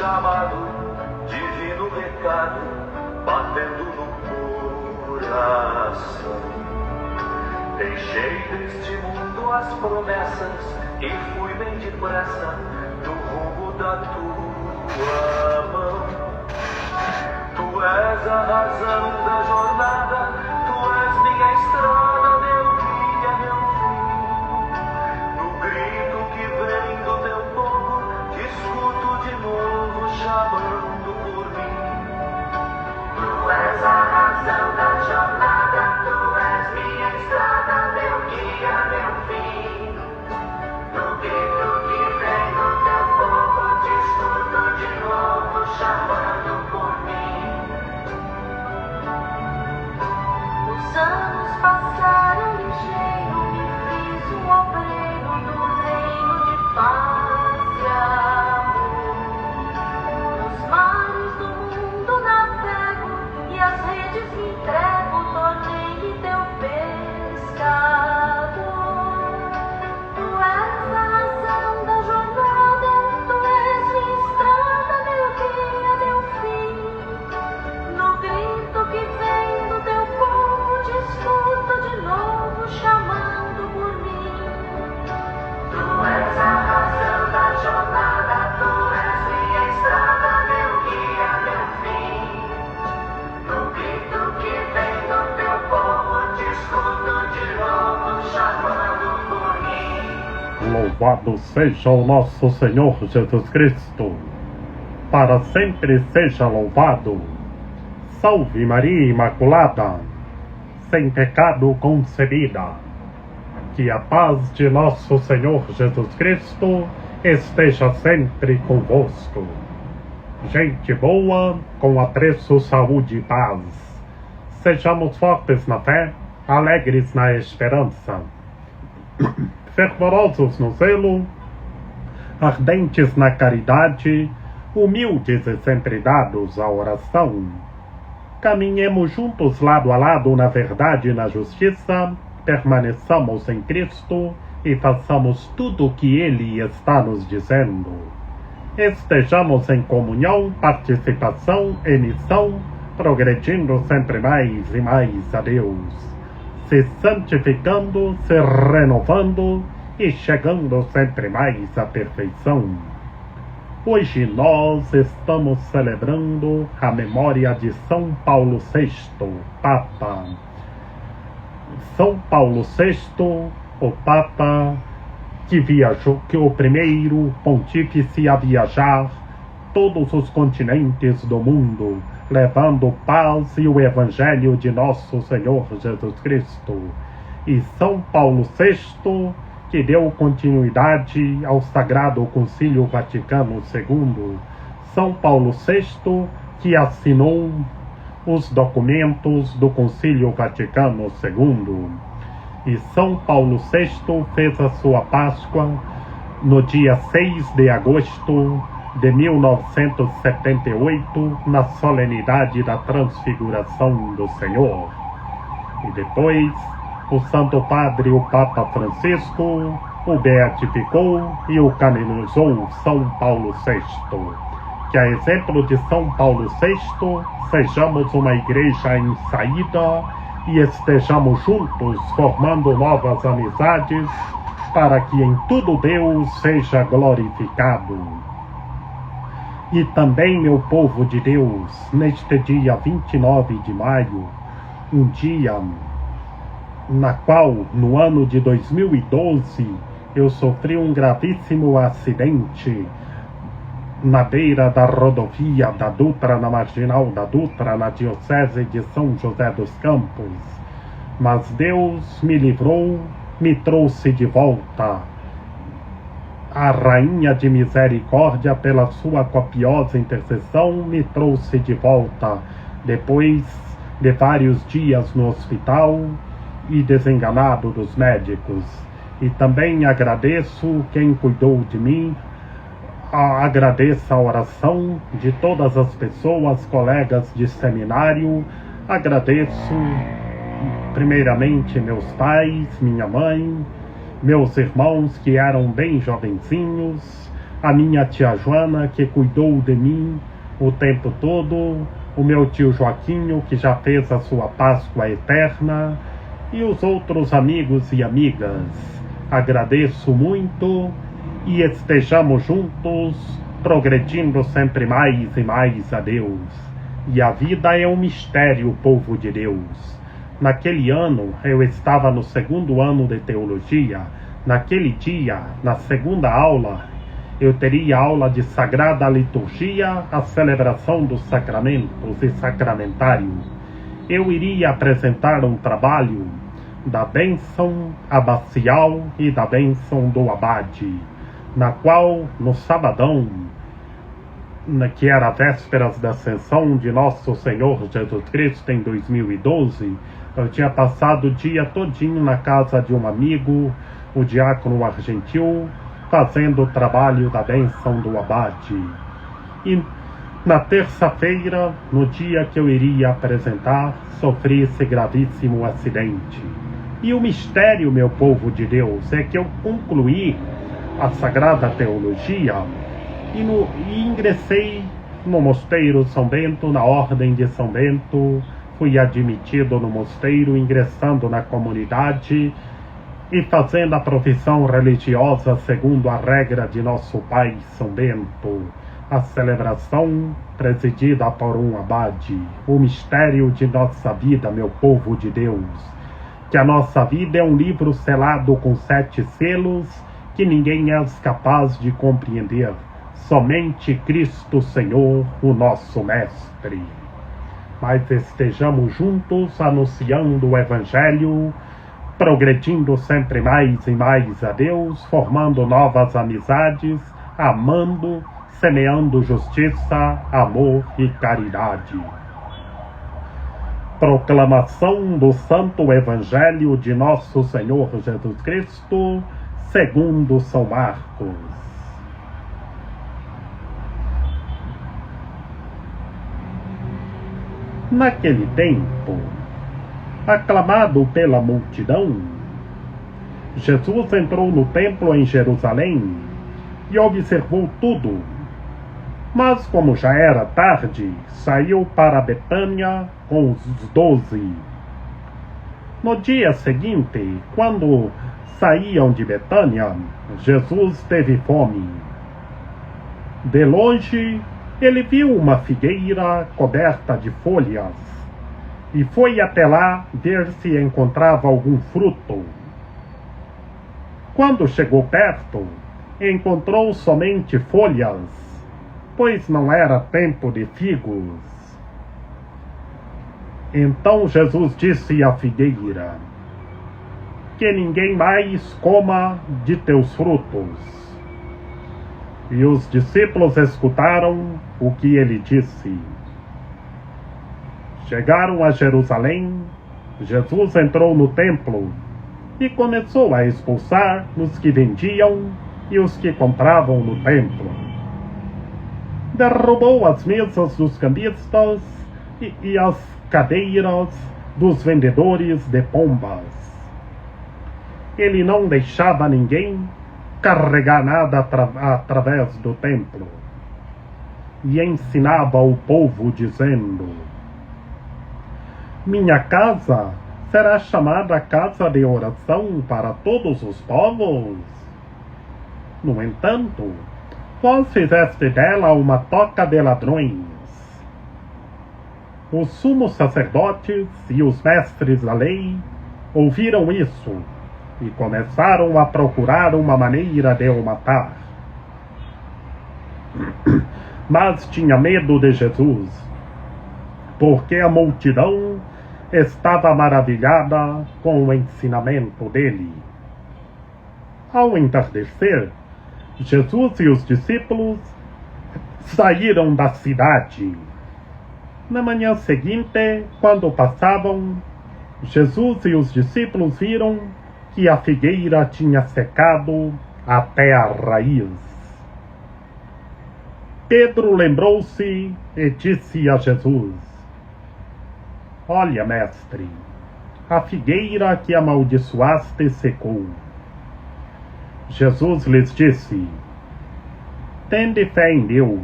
chamado, divino recado, batendo no coração. Deixei deste mundo as promessas e fui bem depressa no rumo da tua mão. Tu és a razão da jornada, tu és minha estrada, meu guia, meu fim. No grito que vem do teu povo, te escuto de novo chamando por mim. Tu és a razão da jornada, tu és minha estrada, meu guia, meu fim. No grito que vem do teu povo, te escuto de novo chamando por mim. Os anos passaram ligeiro, me fiz um obreiro do reino de paz e amor. Nos mares do mundo navego e as redes me entrego, tornei-me teu pescador. Tu és a razão da jornada, tu és minha estrada, meu guia, meu fim. No grito que vem do teu povo, te escuto de novo chamando por mim. Tu és a razão da jornada, tu és minha estrada, meu guia, meu fim. No grito que vem do teu povo, te escuto de novo chamando por mim. Louvado seja o nosso Senhor Jesus Cristo, para sempre seja louvado. Salve Maria Imaculada, sem pecado concebida. Que a paz de nosso Senhor Jesus Cristo esteja sempre convosco. Gente boa, com apreço, saúde e paz. Sejamos fortes na fé, alegres na esperança, fervorosos no zelo, ardentes na caridade, humildes e sempre dados à oração. Caminhemos juntos lado a lado na verdade e na justiça, permaneçamos em Cristo e façamos tudo o que Ele está nos dizendo. Estejamos em comunhão, participação e missão, progredindo sempre mais e mais a Deus, se santificando, se renovando e chegando sempre mais à perfeição. Hoje nós estamos celebrando a memória de São Paulo VI, Papa. São Paulo VI, o Papa que o primeiro pontífice a viajar todos os continentes do mundo, levando paz e o Evangelho de nosso Senhor Jesus Cristo. E São Paulo VI, que deu continuidade ao Sagrado Concílio Vaticano II. São Paulo VI, que assinou os documentos do Concílio Vaticano II. E São Paulo VI fez a sua Páscoa no dia 6 de agosto de 1978, na solenidade da Transfiguração do Senhor. E depois, o Santo Padre, o Papa Francisco, o beatificou e o canonizou São Paulo VI. Que a exemplo de São Paulo VI, sejamos uma igreja em saída e estejamos juntos formando novas amizades, para que em tudo Deus seja glorificado. E também, meu povo de Deus, neste dia 29 de maio, um dia na qual, no ano de 2012, eu sofri um gravíssimo acidente na beira da rodovia da Dutra, na Marginal da Dutra, na Diocese de São José dos Campos. Mas Deus me livrou, me trouxe de volta. A Rainha de Misericórdia, pela sua copiosa intercessão, me trouxe de volta, depois de vários dias no hospital e desenganado dos médicos. E também agradeço quem cuidou de mim, agradeço a oração de todas as pessoas, colegas de seminário, agradeço primeiramente meus pais, minha mãe, meus irmãos que eram bem jovenzinhos, a minha tia Joana, que cuidou de mim o tempo todo, o meu tio Joaquinho, que já fez a sua Páscoa eterna, e os outros amigos e amigas. Agradeço muito e estejamos juntos, progredindo sempre mais e mais a Deus. E a vida é um mistério, povo de Deus. Naquele ano, eu estava no 2º ano de teologia. Naquele dia, na 2ª aula, eu teria aula de Sagrada Liturgia, a celebração dos sacramentos e sacramentário. Eu iria apresentar um trabalho da bênção abacial e da bênção do abade, na qual, no sabadão, que era a vésperas da ascensão de Nosso Senhor Jesus Cristo em 2012, eu tinha passado o dia todinho na casa de um amigo, o diácono argentil, fazendo o trabalho da bênção do abade. E na terça-feira, no dia que eu iria apresentar, sofri esse gravíssimo acidente. E o mistério, meu povo de Deus, é que eu concluí a Sagrada Teologia e ingressei no Mosteiro São Bento, na Ordem de São Bento, fui admitido no mosteiro, ingressando na comunidade e fazendo a profissão religiosa segundo a regra de nosso Pai São Bento, a celebração presidida por um abade, o mistério de nossa vida, meu povo de Deus, que a nossa vida é um livro selado com 7 selos que ninguém é capaz de compreender, somente Cristo Senhor, o nosso Mestre. Mas estejamos juntos anunciando o Evangelho, progredindo sempre mais e mais a Deus, formando novas amizades, amando, semeando justiça, amor e caridade. Proclamação do Santo Evangelho de Nosso Senhor Jesus Cristo, segundo São Marcos. Naquele tempo, aclamado pela multidão, Jesus entrou no templo em Jerusalém e observou tudo. Mas, como já era tarde, saiu para Betânia com os 12. No dia seguinte, quando saíam de Betânia, Jesus teve fome. De longe, ele viu uma figueira coberta de folhas e foi até lá ver se encontrava algum fruto. Quando chegou perto, encontrou somente folhas, pois não era tempo de figos. Então Jesus disse à figueira: que ninguém mais coma de teus frutos. E os discípulos escutaram o que ele disse. Chegaram a Jerusalém, Jesus entrou no templo e começou a expulsar os que vendiam e os que compravam no templo. Derrubou as mesas dos cambistas e as cadeiras dos vendedores de pombas. Ele não deixava ninguém carregar nada através do templo. E ensinava o povo dizendo: minha casa será chamada casa de oração para todos os povos. No entanto, vós fizeste dela uma toca de ladrões. Os sumos sacerdotes e os mestres da lei ouviram isso e começaram a procurar uma maneira de o matar. Mas tinha medo de Jesus, porque a multidão estava maravilhada com o ensinamento dele. Ao entardecer, Jesus e os discípulos saíram da cidade. Na manhã seguinte, quando passavam, Jesus e os discípulos viram que a figueira tinha secado até a raiz. Pedro lembrou-se e disse a Jesus: olha, mestre, a figueira que amaldiçoaste secou. Jesus lhes disse: Tende fé em Deus.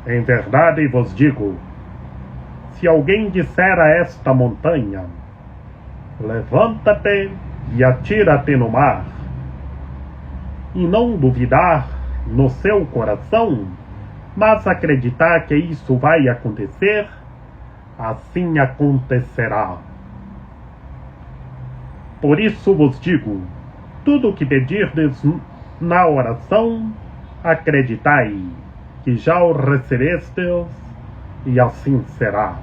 Em verdade vos digo, se alguém disser a esta montanha, levanta-te e atira-te no mar, e não duvidar no seu coração, mas acreditar que isso vai acontecer, assim acontecerá. Por isso vos digo, tudo o que pedirdes na oração, acreditai que já o recebestes, e assim será.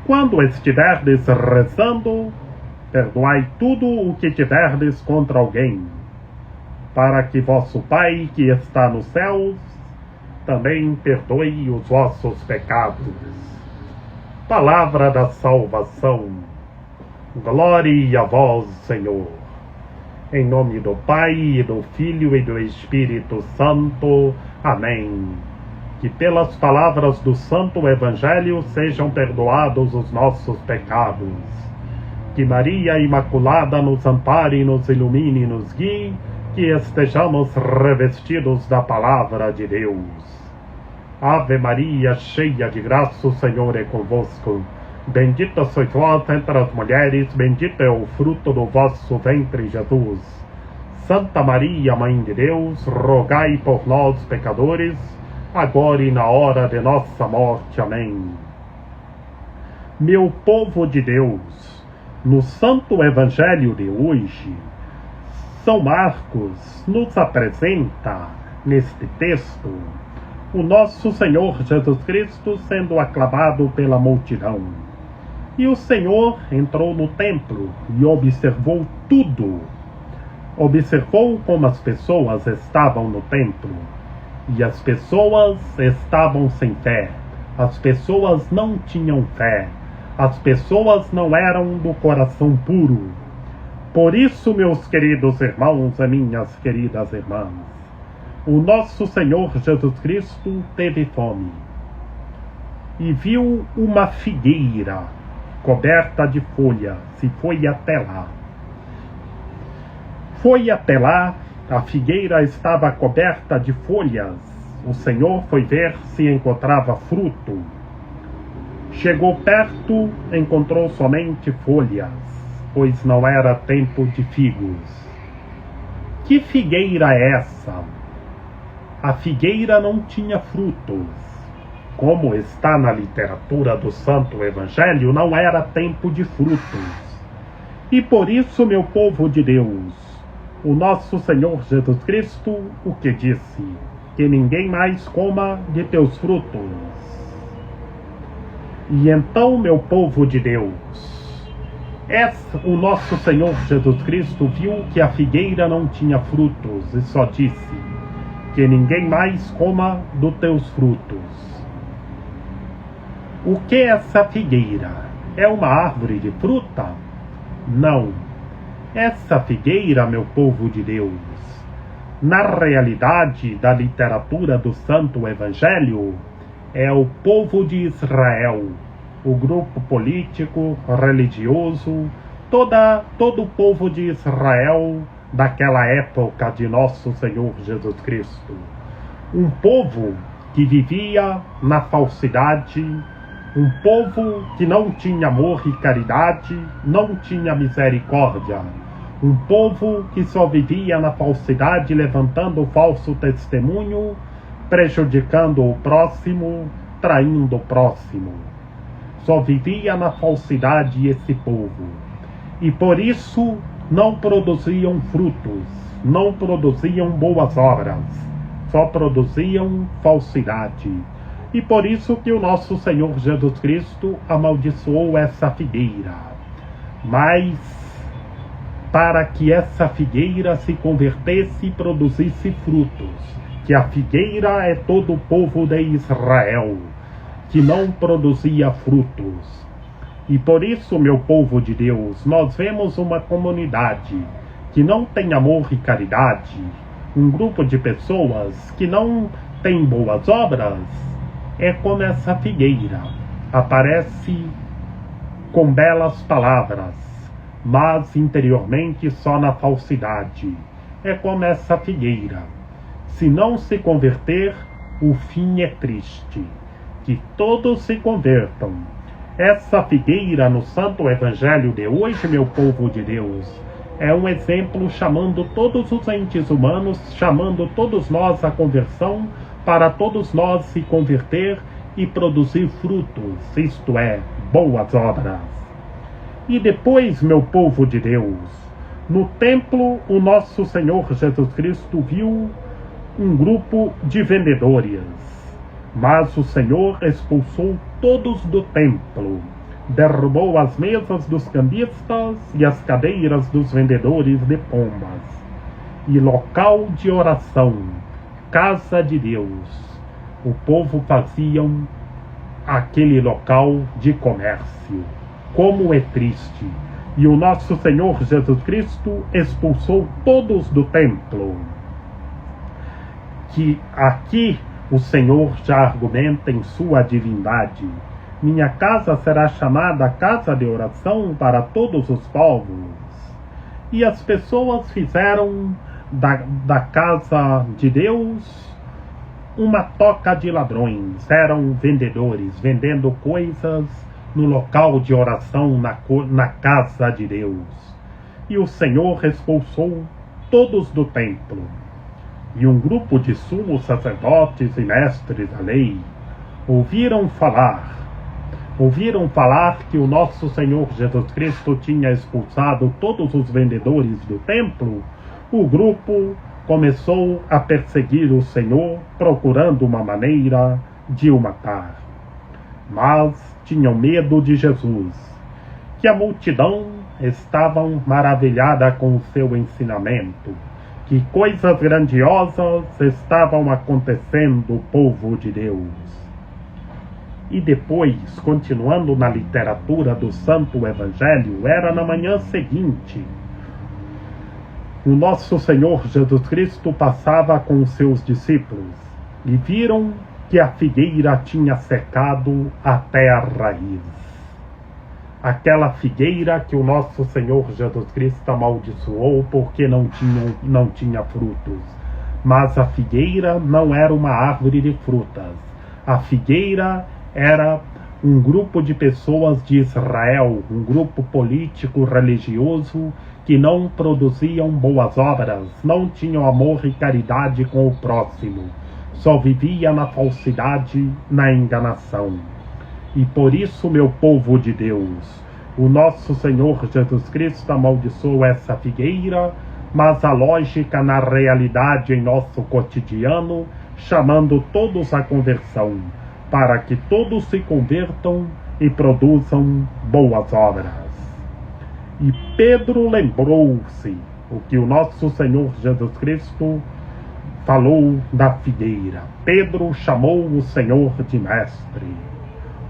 Quando estiverdes rezando, perdoai tudo o que tiverdes contra alguém, para que vosso Pai que está nos céus também perdoe os vossos pecados. Palavra da salvação. Glória a vós, Senhor. Em nome do Pai, e do Filho e do Espírito Santo. Amém. Que pelas palavras do Santo Evangelho sejam perdoados os nossos pecados. Que Maria Imaculada nos ampare, nos ilumine e nos guie, que estejamos revestidos da Palavra de Deus. Ave Maria, cheia de graça, o Senhor é convosco. Bendita sois vós entre as mulheres, bendito é o fruto do vosso ventre, Jesus. Santa Maria, Mãe de Deus, rogai por nós, pecadores, agora e na hora de nossa morte. Amém. Meu povo de Deus, no Santo Evangelho de hoje, São Marcos nos apresenta, neste texto, o nosso Senhor Jesus Cristo sendo aclamado pela multidão. E o Senhor entrou no templo e observou tudo. Observou como as pessoas estavam no templo. E as pessoas estavam sem fé. As pessoas não tinham fé. As pessoas não eram do coração puro. Por isso, meus queridos irmãos e minhas queridas irmãs, o nosso Senhor Jesus Cristo teve fome e viu uma figueira coberta de folhas e foi até lá. Foi até lá, a figueira estava coberta de folhas. O Senhor foi ver se encontrava fruto. Chegou perto, encontrou somente folhas, pois não era tempo de figos. Que figueira é essa? A figueira não tinha frutos. Como está na literatura do Santo Evangelho, não era tempo de frutos. E por isso, meu povo de Deus, o nosso Senhor Jesus Cristo, o que disse? Que ninguém mais coma de teus frutos. E então, meu povo de Deus, o nosso Senhor Jesus Cristo viu que a figueira não tinha frutos e só disse: que ninguém mais coma dos teus frutos. O que é essa figueira? É uma árvore de fruta? Não. Essa figueira, meu povo de Deus, na realidade da literatura do Santo Evangelho, é o povo de Israel, o grupo político, religioso, todo o povo de Israel daquela época de nosso Senhor Jesus Cristo. Um povo que vivia na falsidade, um povo que não tinha amor e caridade, não tinha misericórdia. Um povo que só vivia na falsidade, levantando falso testemunho, prejudicando o próximo, traindo o próximo. Só vivia na falsidade esse povo. E por isso não produziam frutos, não produziam boas obras, só produziam falsidade. E por isso que o nosso Senhor Jesus Cristo amaldiçoou essa figueira. Mas para que essa figueira se convertesse e produzisse frutos, que a figueira é todo o povo de Israel, que não produzia frutos. E por isso, meu povo de Deus, nós vemos uma comunidade que não tem amor e caridade, um grupo de pessoas que não tem boas obras. É como essa figueira, aparece com belas palavras, mas interiormente só na falsidade. É como essa figueira. Se não se converter, o fim é triste. Que todos se convertam. Essa figueira no Santo Evangelho de hoje, meu povo de Deus, é um exemplo chamando todos os entes humanos, chamando todos nós à conversão, para todos nós se converter e produzir frutos, isto é, boas obras. E depois, meu povo de Deus, no templo, o nosso Senhor Jesus Cristo viu um grupo de vendedores, mas o Senhor expulsou todos do templo, derrubou as mesas dos cambistas e as cadeiras dos vendedores de pombas. E local de oração, casa de Deus, o povo faziam aquele local de comércio. Como é triste! E o nosso Senhor Jesus Cristo expulsou todos do templo. Que aqui o Senhor já argumenta em sua divindade. Minha casa será chamada casa de oração para todos os povos. E as pessoas fizeram da casa de Deus uma toca de ladrões. Eram vendedores, vendendo coisas no local de oração, na casa de Deus. E o Senhor expulsou todos do templo. E um grupo de sumos sacerdotes e mestres da lei ouviram falar que o nosso Senhor Jesus Cristo tinha expulsado todos os vendedores do templo. O grupo começou a perseguir o Senhor, procurando uma maneira de o matar. Mas tinham medo de Jesus, que a multidão estava maravilhada com o seu ensinamento, que coisas grandiosas estavam acontecendo, povo de Deus. E depois, continuando na literatura do Santo Evangelho, era na manhã seguinte, o nosso Senhor Jesus Cristo passava com os seus discípulos e viram que a figueira tinha secado até a raiz. Aquela figueira que o nosso Senhor Jesus Cristo amaldiçoou porque não tinha frutos. Mas a figueira não era uma árvore de frutas. A figueira era um grupo de pessoas de Israel, um grupo político religioso que não produziam boas obras, não tinham amor e caridade com o próximo. Só vivia na falsidade, na enganação. E por isso, meu povo de Deus, o nosso Senhor Jesus Cristo amaldiçoou essa figueira, mas a lógica na realidade em nosso cotidiano, chamando todos à conversão, para que todos se convertam e produzam boas obras. E Pedro lembrou-se o que o nosso Senhor Jesus Cristo falou da figueira. Pedro chamou o Senhor de mestre.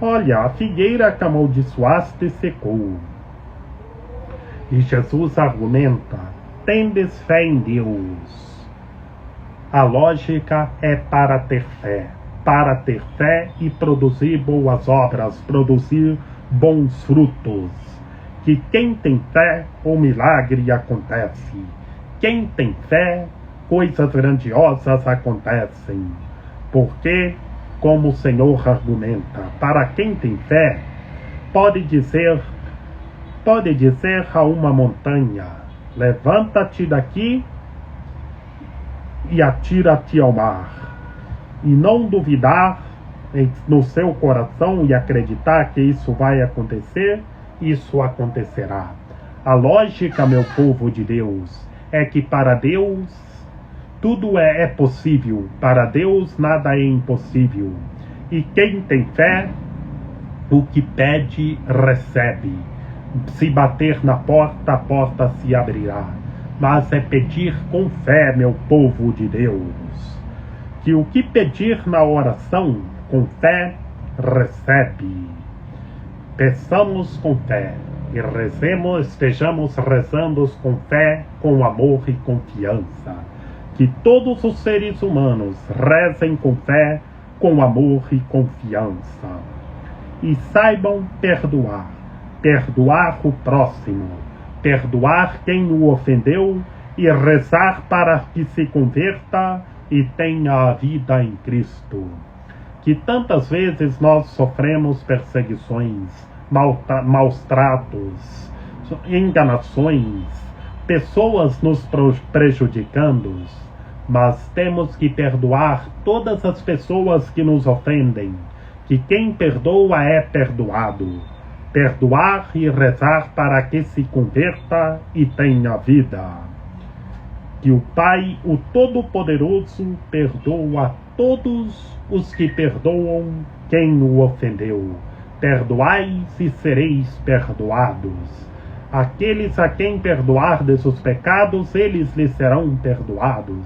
Olha, a figueira que amaldiçoaste secou. E Jesus argumenta: tendes fé em Deus. A lógica é para ter fé e produzir boas obras, produzir bons frutos. Que quem tem fé, o milagre acontece. Quem tem fé, coisas grandiosas acontecem. Porque, como o Senhor argumenta, para quem tem fé, pode dizer a uma montanha: levanta-te daqui e atira-te ao mar. E não duvidar no seu coração e acreditar que isso vai acontecer, isso acontecerá. A lógica, meu povo de Deus, é que para Deus tudo é possível. Para Deus nada é impossível. E quem tem fé, o que pede, recebe. Se bater na porta, a porta se abrirá. Mas é pedir com fé, meu povo de Deus. Que o que pedir na oração, com fé, recebe. Peçamos com fé e estejamos rezando com fé, com amor e confiança. Que todos os seres humanos rezem com fé, com amor e confiança. E saibam perdoar. Perdoar o próximo. Perdoar quem o ofendeu e rezar para que se converta e tenha a vida em Cristo. Que tantas vezes nós sofremos perseguições, maus tratos, enganações, pessoas nos prejudicando, mas temos que perdoar todas as pessoas que nos ofendem, que quem perdoa é perdoado. Perdoar e rezar para que se converta e tenha vida. Que o Pai, o Todo-Poderoso, perdoa a todos os que perdoam quem o ofendeu. Perdoai e sereis perdoados. Aqueles a quem perdoardes os pecados, eles lhes serão perdoados.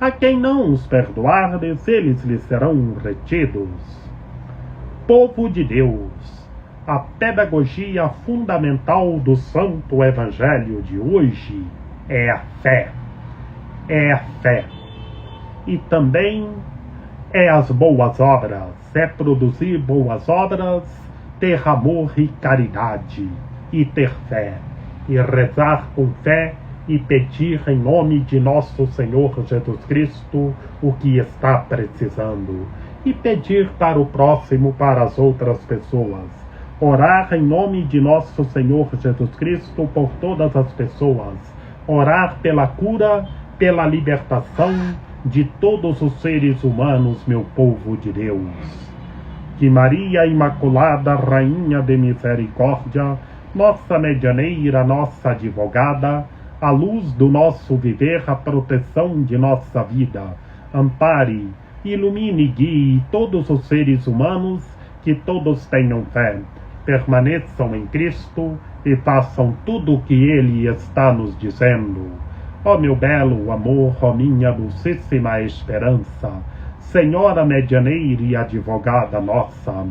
A quem não os perdoardes, eles lhes serão retidos. Povo de Deus, a pedagogia fundamental do Santo Evangelho de hoje é a fé. É a fé. E também é as boas obras. É produzir boas obras, ter amor e caridade, e ter fé, e rezar com fé, e pedir em nome de nosso Senhor Jesus Cristo o que está precisando, e pedir para o próximo, para as outras pessoas. Orar em nome de nosso Senhor Jesus Cristo por todas as pessoas. Orar pela cura, pela libertação de todos os seres humanos, meu povo de Deus. Que Maria Imaculada, Rainha de Misericórdia, nossa medianeira, nossa advogada, a luz do nosso viver, a proteção de nossa vida, ampare, ilumine e guie todos os seres humanos, que todos tenham fé, permaneçam em Cristo e façam tudo o que Ele está nos dizendo. Ó meu belo amor, ó minha dulcíssima esperança, Senhora medianeira e advogada nossa,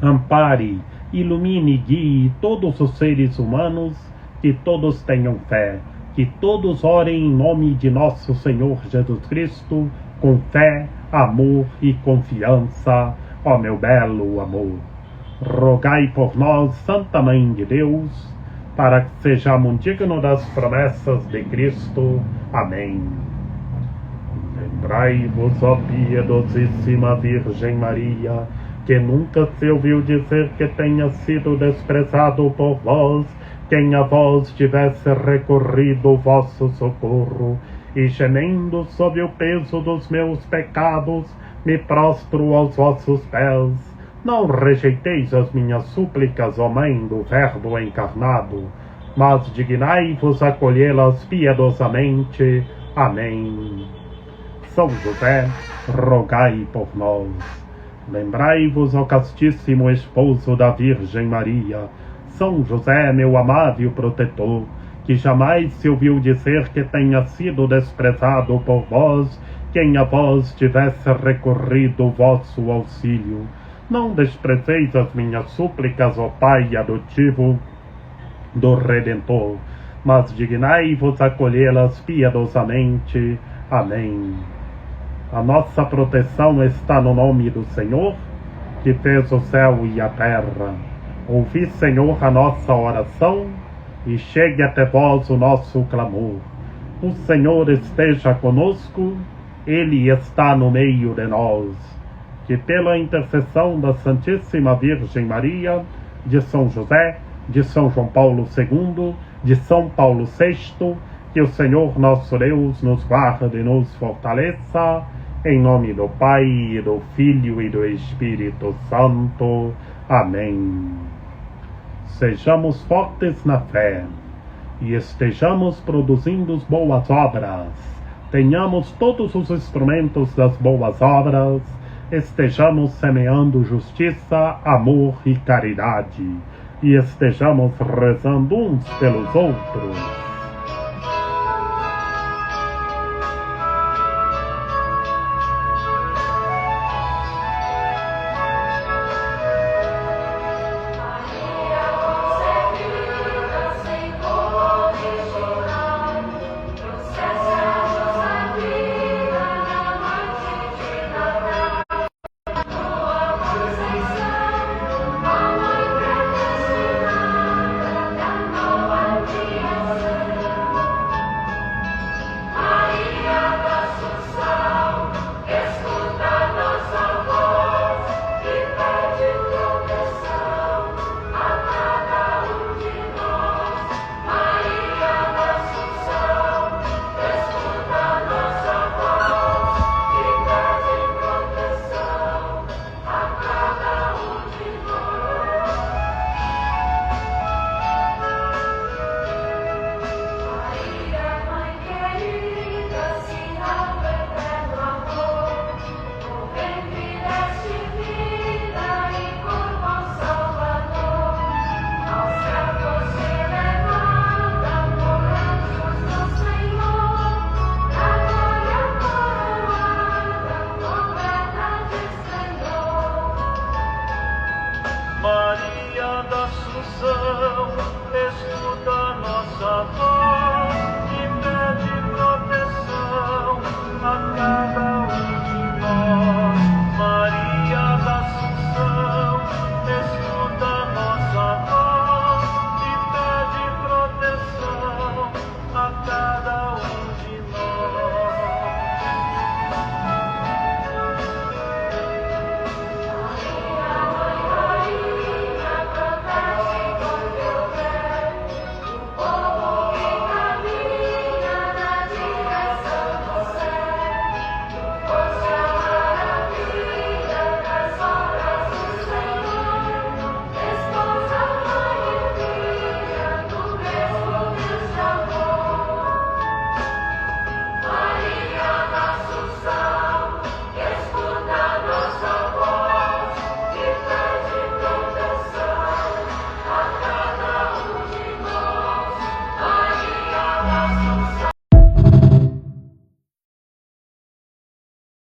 ampare, ilumine e guie todos os seres humanos, que todos tenham fé, que todos orem em nome de nosso Senhor Jesus Cristo, com fé, amor e confiança, ó meu belo amor. Rogai por nós, Santa Mãe de Deus, para que sejamos dignos das promessas de Cristo. Amém. Lembrai-vos, ó piedosíssima Virgem Maria, que nunca se ouviu dizer que tenha sido desprezado por vós quem a vós tivesse recorrido o vosso socorro, e gemendo sob o peso dos meus pecados, me prostro aos vossos pés. Não rejeiteis as minhas súplicas, ó Mãe do Verbo encarnado, mas dignai-vos acolhê-las piedosamente. Amém. São José, rogai por nós. Lembrai-vos, ó castíssimo esposo da Virgem Maria, São José, meu amável protetor, que jamais se ouviu dizer que tenha sido desprezado por vós quem a vós tivesse recorrido o vosso auxílio. Não desprezeis as minhas súplicas, ó Pai adotivo do Redentor, mas dignai-vos acolhê-las piedosamente. Amém. A nossa proteção está no nome do Senhor, que fez o céu e a terra. Ouvi, Senhor, a nossa oração, e chegue até vós o nosso clamor. O Senhor esteja conosco, Ele está no meio de nós. Que pela intercessão da Santíssima Virgem Maria, de São José, de São João Paulo II, de São Paulo VI, que o Senhor nosso Deus nos guarde e nos fortaleça, em nome do Pai, do Filho e do Espírito Santo. Amém. Sejamos fortes na fé e estejamos produzindo boas obras. Tenhamos todos os instrumentos das boas obras, estejamos semeando justiça, amor e caridade, e estejamos rezando uns pelos outros.